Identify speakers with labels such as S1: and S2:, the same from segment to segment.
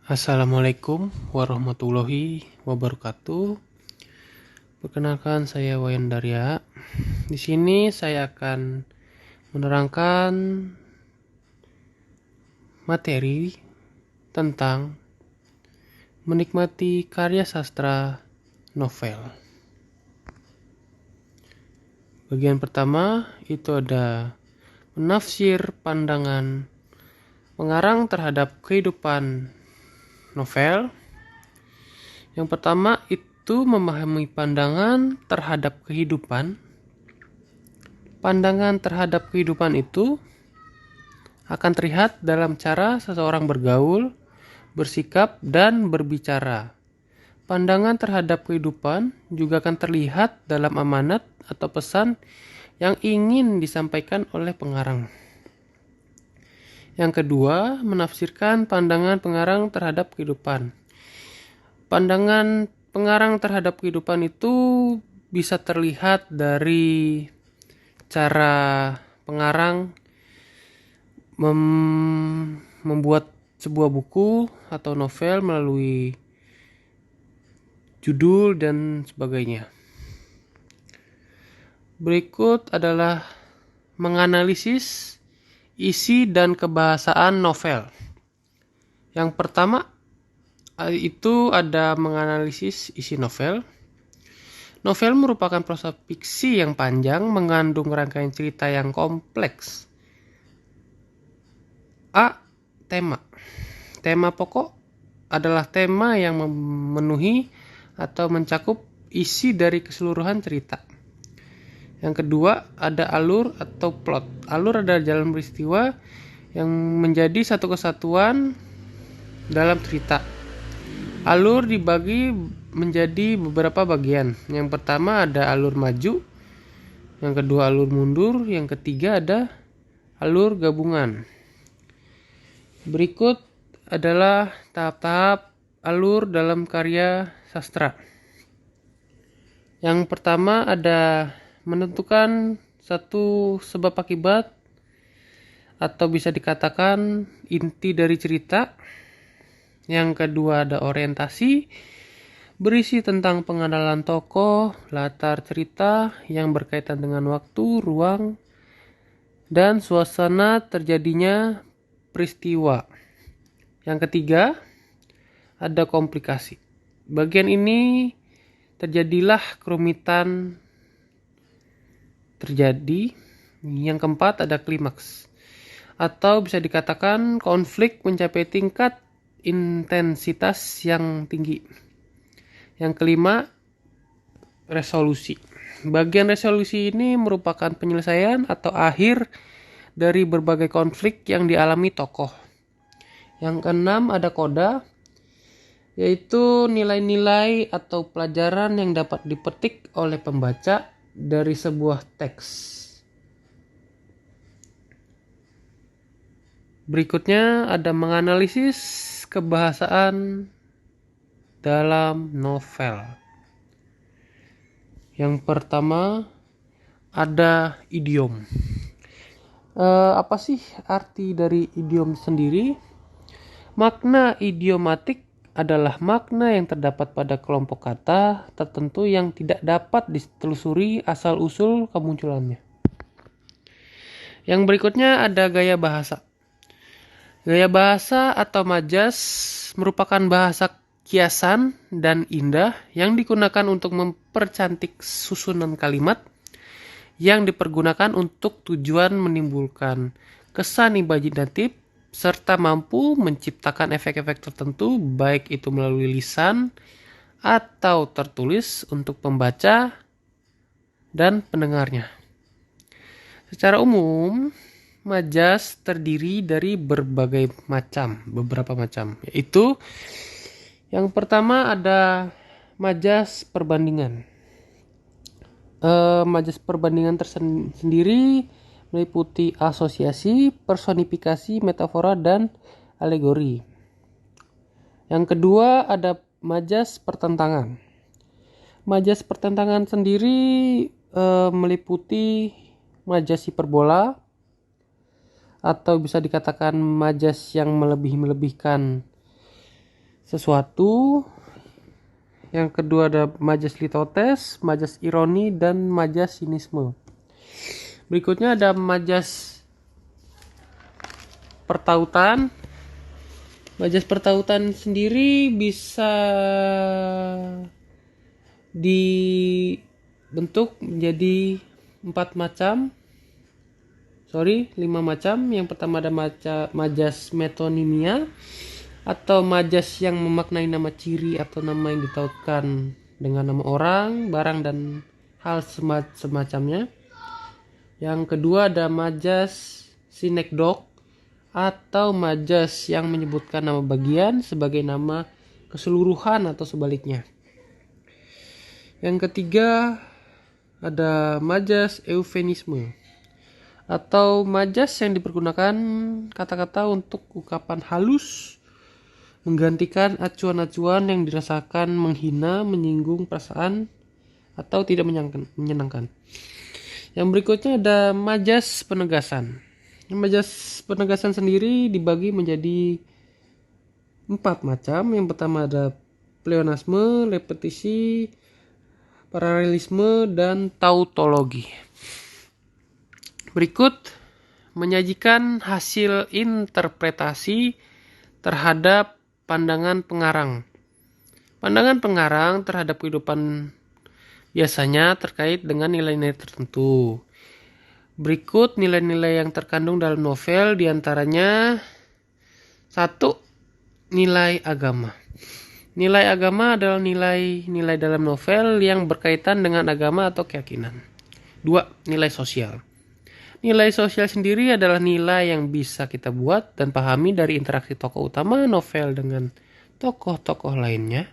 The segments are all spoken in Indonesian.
S1: Assalamualaikum warahmatullahi wabarakatuh. Perkenalkan, saya Wayan Darya. Di sini saya akan menerangkan materi tentang menikmati karya sastra novel. Bagian pertama itu ada menafsir pandangan pengarang terhadap kehidupan novel. Yang pertama itu memahami pandangan terhadap kehidupan. Pandangan terhadap kehidupan itu akan terlihat dalam cara seseorang bergaul, bersikap, dan berbicara. Pandangan terhadap kehidupan juga akan terlihat dalam amanat atau pesan yang ingin disampaikan oleh pengarang. Yang kedua, menafsirkan pandangan pengarang terhadap kehidupan. Pandangan pengarang terhadap kehidupan itu bisa terlihat dari cara pengarang membuat sebuah buku atau novel melalui judul dan sebagainya. Berikut adalah menganalisis isi dan kebahasaan novel. Yang pertama itu ada menganalisis isi novel. Novel merupakan prosa fiksi yang panjang, mengandung rangkaian cerita yang kompleks. A. Tema. Tema pokok adalah tema yang memenuhi atau mencakup isi dari keseluruhan cerita. Yang kedua, ada alur atau plot. Alur adalah jalan peristiwa yang menjadi satu kesatuan dalam cerita. Alur dibagi menjadi beberapa bagian. Yang pertama ada alur maju, yang kedua alur mundur, yang ketiga ada alur gabungan. Berikut adalah tahap-tahap alur dalam karya sastra. Yang pertama ada menentukan satu sebab akibat atau bisa dikatakan inti dari cerita. Yang kedua ada orientasi, berisi tentang pengenalan tokoh, latar cerita yang berkaitan dengan waktu, ruang, dan suasana terjadinya peristiwa. Yang ketiga, ada komplikasi. Bagian ini terjadilah kerumitan terjadi. Yang keempat, ada klimaks. Atau bisa dikatakan konflik mencapai tingkat intensitas yang tinggi. Yang kelima, resolusi. Bagian resolusi ini merupakan penyelesaian atau akhir dari berbagai konflik yang dialami tokoh. Yang keenam ada koda, yaitu nilai-nilai atau pelajaran yang dapat dipetik oleh pembaca dari sebuah teks. Berikutnya ada menganalisis kebahasaan dalam novel. Yang pertama ada idiom. Apa sih arti dari idiom sendiri? Makna idiomatik adalah makna yang terdapat pada kelompok kata tertentu yang tidak dapat ditelusuri asal-usul kemunculannya. Yang berikutnya ada gaya bahasa. Gaya bahasa atau majas merupakan bahasa kiasan dan indah yang digunakan untuk mempercantik susunan kalimat yang dipergunakan untuk tujuan menimbulkan kesan imajinatif serta mampu menciptakan efek-efek tertentu baik itu melalui lisan atau tertulis untuk pembaca dan pendengarnya. Secara umum, majas terdiri dari beberapa macam, yaitu yang pertama ada majas perbandingan. Majas perbandingan tersendiri meliputi asosiasi, personifikasi, metafora, dan alegori. Yang kedua ada majas pertentangan. Majas pertentangan sendiri meliputi majas hiperbola, atau bisa dikatakan majas yang melebih-melebihkan sesuatu. Yang kedua ada majas litotes, majas ironi, dan majas sinisme. Berikutnya ada majas pertautan. Majas pertautan sendiri bisa dibentuk menjadi 5 macam. Yang pertama ada majas metonimia, atau majas yang memaknai nama ciri atau nama yang ditautkan dengan nama orang, barang, dan hal semacamnya. Yang kedua ada majas sinekdok, atau majas yang menyebutkan nama bagian sebagai nama keseluruhan atau sebaliknya. Yang ketiga ada majas eufemisme, atau majas yang dipergunakan kata-kata untuk ungkapan halus menggantikan acuan-acuan yang dirasakan menghina, menyinggung perasaan, atau tidak menyenangkan. Yang berikutnya ada majas penegasan. Majas penegasan sendiri dibagi menjadi 4 macam. Yang pertama ada pleonasme, repetisi, paralelisme, dan tautologi. Berikut menyajikan hasil interpretasi terhadap pandangan pengarang. Pandangan pengarang terhadap kehidupan biasanya terkait dengan nilai-nilai tertentu. Berikut nilai-nilai yang terkandung dalam novel, diantaranya 1. Nilai agama. Nilai agama adalah nilai-nilai dalam novel yang berkaitan dengan agama atau keyakinan. 2. Nilai sosial. Nilai sosial sendiri adalah nilai yang bisa kita buat dan pahami dari interaksi tokoh utama novel dengan tokoh-tokoh lainnya,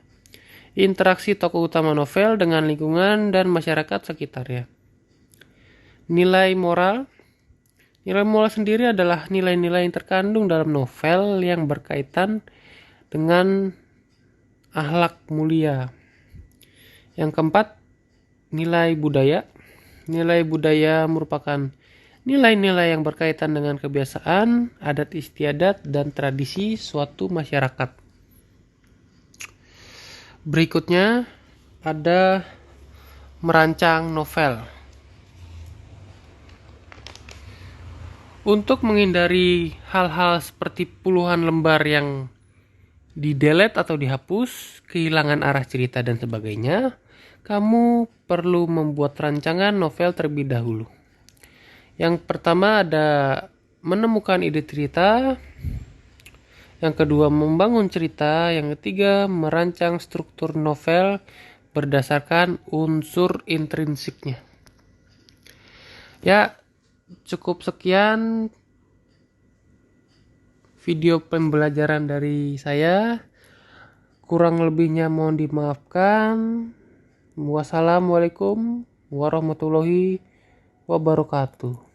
S1: interaksi tokoh utama novel dengan lingkungan dan masyarakat sekitarnya. Nilai moral. Nilai moral sendiri adalah nilai-nilai yang terkandung dalam novel yang berkaitan dengan akhlak mulia. Yang keempat, nilai budaya. Nilai budaya merupakan nilai-nilai yang berkaitan dengan kebiasaan, adat istiadat, dan tradisi suatu masyarakat. Berikutnya ada merancang novel. Untuk menghindari hal-hal seperti puluhan lembar yang di-delete atau dihapus, kehilangan arah cerita, dan sebagainya, kamu perlu membuat rancangan novel terlebih dahulu. Yang pertama ada menemukan ide cerita. Yang kedua membangun cerita. Yang ketiga merancang struktur novel berdasarkan unsur intrinsiknya. Ya, cukup sekian video pembelajaran dari saya. Kurang lebihnya mohon dimaafkan. Wassalamualaikum warahmatullahi wabarakatuh.